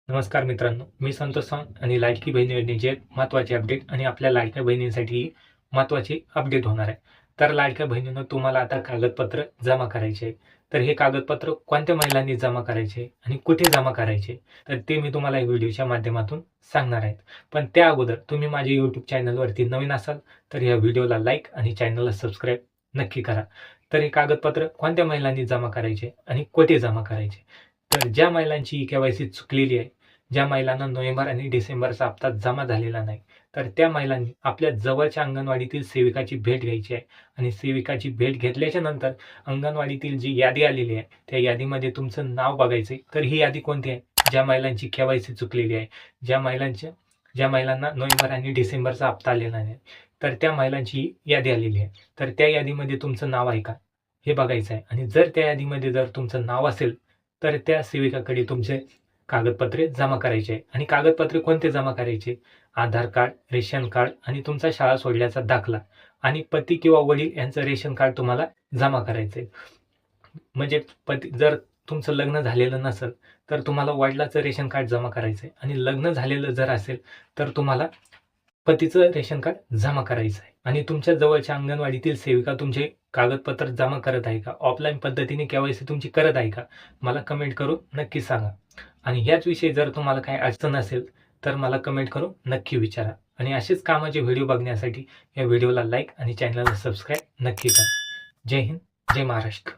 नमस्कार मित्रांनो, मी संतोष सावंत आणि लाडकी बहीण योजनेचे एक महत्त्वाचे अपडेट आणि आपल्या लाडक्या बहिणींसाठी महत्त्वाचे अपडेट होणार आहे. तर लाडक्या बहिणींनो, तुम्हाला आता कागदपत्र जमा करायचे आहे. तर हे कागदपत्र कोणत्या महिलांनी जमा करायचे आणि कुठे जमा करायचे, तर ते मी तुम्हाला या व्हिडिओच्या माध्यमातून सांगणार आहे. पण त्या अगोदर तुम्ही माझ्या यूट्यूब चॅनलवरती नवीन असाल तर या व्हिडिओला लाईक आणि चॅनलला सबस्क्राईब नक्की करा. तर हे कागदपत्र कोणत्या महिलांनी जमा करायचे आणि कुठे जमा करायचे, तर ज्या महिलांची KYC चुकलेली आहे, ज्या महिलांना नोव्हेंबर आणि डिसेंबरचा हप्ता जमा झालेला नाही, तर त्या महिलांनी आपल्या जवळच्या अंगणवाडीतील सेविकाची भेट घ्यायची आहे आणि सेविकाची भेट घेतल्याच्या नंतर अंगणवाडीतील जी यादी आलेली आहे, त्या यादीमध्ये तुमचं नाव बघायचं आहे. तर ही यादी कोणती आहे? ज्या महिलांची KYC चुकलेली आहे, ज्या महिलांना नोव्हेंबर आणि डिसेंबरचा हप्ता आलेला नाही, तर त्या महिलांची यादी आलेली आहे. तर त्या यादीमध्ये तुमचं नाव आहे का? हे बघायचं आहे आणि जर त्या यादीमध्ये जर तुमचं नाव असेल, तर त्या सेविकाकडे तुमचे कागदपत्रे जमा करायचे आहे. आणि कागदपत्रे कोणते जमा करायचे? आधार कार्ड, रेशन कार्ड आणि तुमचा शाळा सोडल्याचा दाखला आणि पती किंवा वडील यांचं रेशन कार्ड तुम्हाला जमा करायचं आहे. म्हणजे जर तुमचं लग्न झालेलं नसेल, तर तुम्हाला वडिलाचं रेशन कार्ड जमा करायचं आहे आणि लग्न झालेलं जर असेल, तर तुम्हाला पतीचं रेशन कार्ड जमा करायचं आहे. आणि तुमच्या जवळच्या अंगणवाडीतील सेविका तुमचे कागदपत्र जमा करत आहे का? ऑफलाईन पद्धतीने KYC तुमची करत आहे का? मला कमेंट करून नक्की सांगा. आणि ह्याच विषयी जर तुम्हाला काही अडचण असेल, तर मला कमेंट करून नक्की विचारा. आणि असेच कामाचे व्हिडिओ बघण्यासाठी या व्हिडिओला लाईक आणि चॅनलला सबस्क्राईब नक्की करा. जय हिंद, जय महाराष्ट्र.